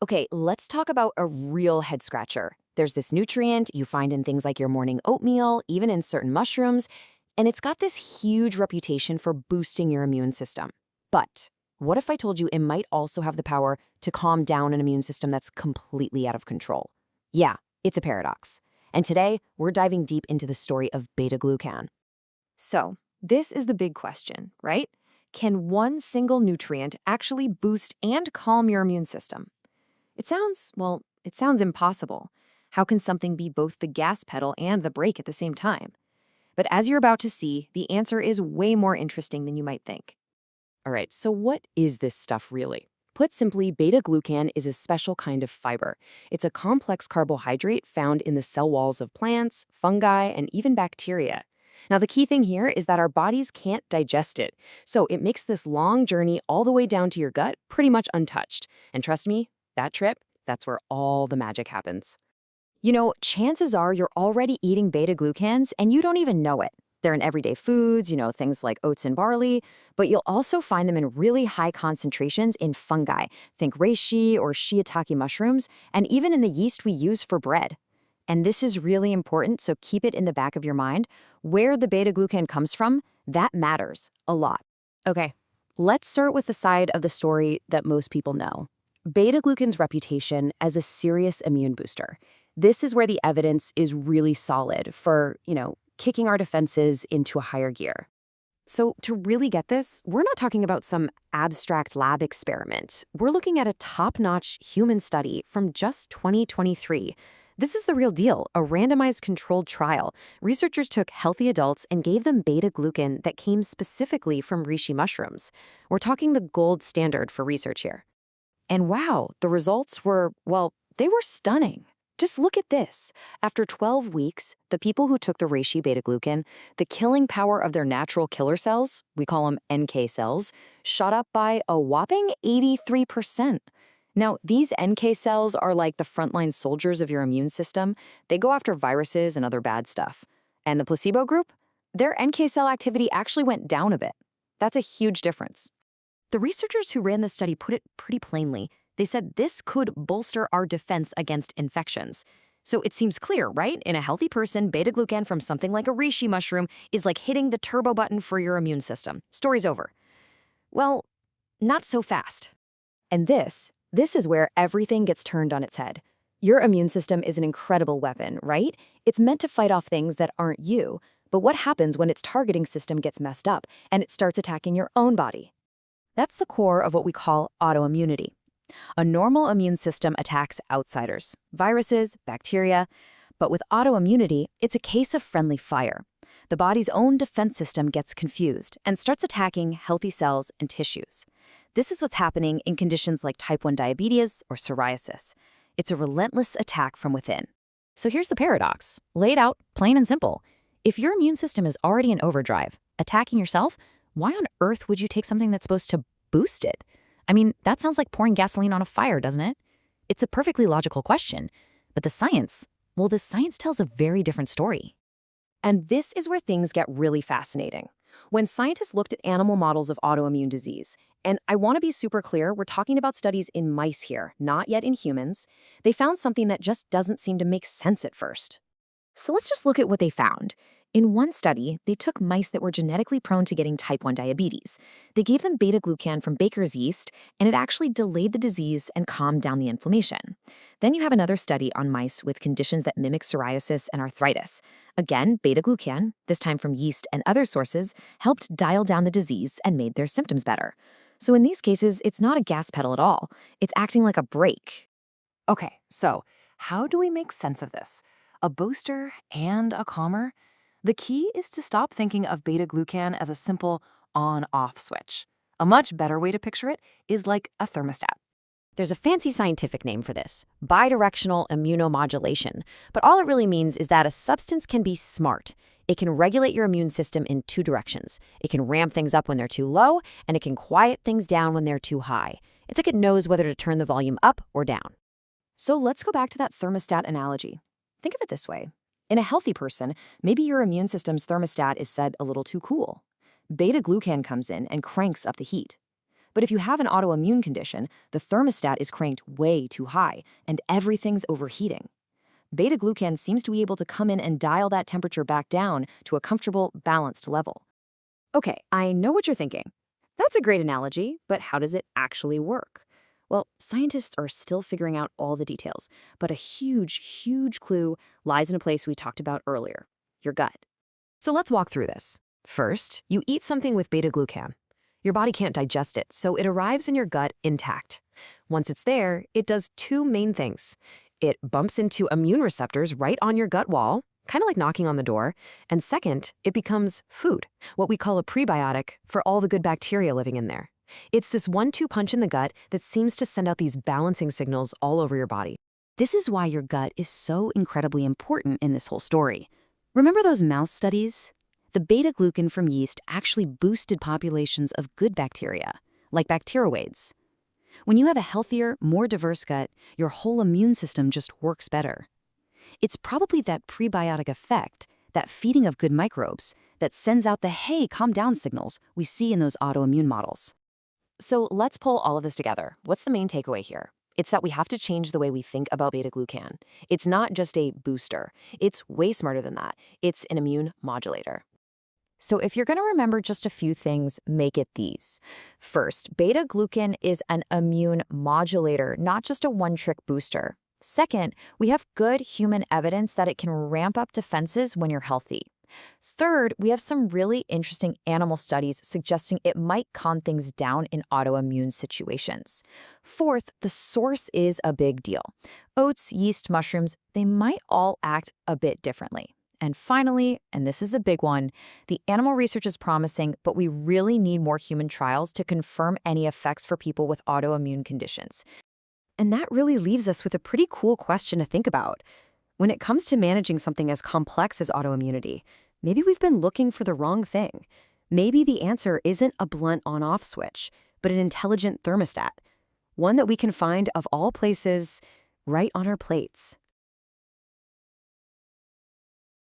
Okay, let's talk about a real head scratcher. There's this nutrient you find in things like your morning oatmeal, even in certain mushrooms, and it's got this huge reputation for boosting your immune system. But what if I told you it might also have the power to calm down an immune system that's completely out of control? Yeah, it's a paradox. And today, we're diving deep into the story of beta-glucan. So, this is the big question, right? Can one single nutrient actually boost and calm your immune system? It sounds impossible. How can something be both the gas pedal and the brake at the same time? But as you're about to see, the answer is way more interesting than you might think. All right, so what is this stuff really? Put simply, beta-glucan is a special kind of fiber. It's a complex carbohydrate found in the cell walls of plants, fungi, and even bacteria. Now, the key thing here is that our bodies can't digest it, so it makes this long journey all the way down to your gut pretty much untouched. And trust me, that trip, that's where all the magic happens. Chances are you're already eating beta-glucans and you don't even know it. They're in everyday foods, things like oats and barley, but you'll also find them in really high concentrations in fungi. Think reishi or shiitake mushrooms, and even in the yeast we use for bread. And this is really important, so keep it in the back of your mind. Where the beta-glucan comes from, that matters a lot. Okay, let's start with the side of the story that most people know. Beta-glucan's reputation as a serious immune booster. This is where the evidence is really solid for, kicking our defenses into a higher gear. So to really get this, we're not talking about some abstract lab experiment. We're looking at a top-notch human study from just 2023. This is the real deal, a randomized controlled trial. Researchers took healthy adults and gave them beta-glucan that came specifically from reishi mushrooms. We're talking the gold standard for research here. And wow, the results were, they were stunning. Just look at this. After 12 weeks, the people who took the reishi beta-glucan, the killing power of their natural killer cells, we call them NK cells, shot up by a whopping 83%. Now, these NK cells are like the frontline soldiers of your immune system. They go after viruses and other bad stuff. And the placebo group? Their NK cell activity actually went down a bit. That's a huge difference. The researchers who ran this study put it pretty plainly. They said this could bolster our defense against infections. So it seems clear, right? In a healthy person, beta-glucan from something like a reishi mushroom is like hitting the turbo button for your immune system. Story's over. Well, not so fast. And this is where everything gets turned on its head. Your immune system is an incredible weapon, right? It's meant to fight off things that aren't you. But what happens when its targeting system gets messed up and it starts attacking your own body? That's the core of what we call autoimmunity. A normal immune system attacks outsiders, viruses, bacteria, but with autoimmunity, it's a case of friendly fire. The body's own defense system gets confused and starts attacking healthy cells and tissues. This is what's happening in conditions like type 1 diabetes or psoriasis. It's a relentless attack from within. So here's the paradox, laid out plain and simple. If your immune system is already in overdrive, attacking yourself, why on earth would you take something that's supposed to boost it? I mean, that sounds like pouring gasoline on a fire, doesn't it? It's a perfectly logical question. But the science tells a very different story. And this is where things get really fascinating. When scientists looked at animal models of autoimmune disease, and I want to be super clear, we're talking about studies in mice here, not yet in humans, they found something that just doesn't seem to make sense at first. So let's just look at what they found. In one study, they took mice that were genetically prone to getting type 1 diabetes. They gave them beta-glucan from baker's yeast, and it actually delayed the disease and calmed down the inflammation. Then you have another study on mice with conditions that mimic psoriasis and arthritis. Again, beta-glucan, this time from yeast and other sources, helped dial down the disease and made their symptoms better. So in these cases, it's not a gas pedal at all. It's acting like a brake. Okay, so how do we make sense of this? A booster and a calmer? The key is to stop thinking of beta-glucan as a simple on-off switch. A much better way to picture it is like a thermostat. There's a fancy scientific name for this, bidirectional immunomodulation, but all it really means is that a substance can be smart. It can regulate your immune system in two directions. It can ramp things up when they're too low, and it can quiet things down when they're too high. It's like it knows whether to turn the volume up or down. So let's go back to that thermostat analogy. Think of it this way. In a healthy person, maybe your immune system's thermostat is set a little too cool. Beta-glucan comes in and cranks up the heat. But if you have an autoimmune condition, the thermostat is cranked way too high, and everything's overheating. Beta-glucan seems to be able to come in and dial that temperature back down to a comfortable, balanced level. Okay, I know what you're thinking. That's a great analogy, but how does it actually work? Well, scientists are still figuring out all the details, but a huge, huge clue lies in a place we talked about earlier, your gut. So let's walk through this. First, you eat something with beta-glucan. Your body can't digest it, so it arrives in your gut intact. Once it's there, it does two main things. It bumps into immune receptors right on your gut wall, kind of like knocking on the door. And second, it becomes food, what we call a prebiotic for all the good bacteria living in there. It's this 1-2 punch in the gut that seems to send out these balancing signals all over your body. This is why your gut is so incredibly important in this whole story. Remember those mouse studies? The beta-glucan from yeast actually boosted populations of good bacteria, like bacteroids. When you have a healthier, more diverse gut, your whole immune system just works better. It's probably that prebiotic effect, that feeding of good microbes, that sends out the hey, calm down signals we see in those autoimmune models. So let's pull all of this together. What's the main takeaway here? It's that we have to change the way we think about beta-glucan. It's not just a booster. It's way smarter than that. It's an immune modulator. So if you're going to remember just a few things, make it these. First, beta-glucan is an immune modulator, not just a one-trick booster. Second, we have good human evidence that it can ramp up defenses when you're healthy. Third, we have some really interesting animal studies suggesting it might calm things down in autoimmune situations. Fourth, the source is a big deal. Oats, yeast, mushrooms, they might all act a bit differently. And finally, and this is the big one, the animal research is promising, but we really need more human trials to confirm any effects for people with autoimmune conditions. And that really leaves us with a pretty cool question to think about. When it comes to managing something as complex as autoimmunity, maybe we've been looking for the wrong thing. Maybe the answer isn't a blunt on-off switch, but an intelligent thermostat. One that we can find, of all places, right on our plates.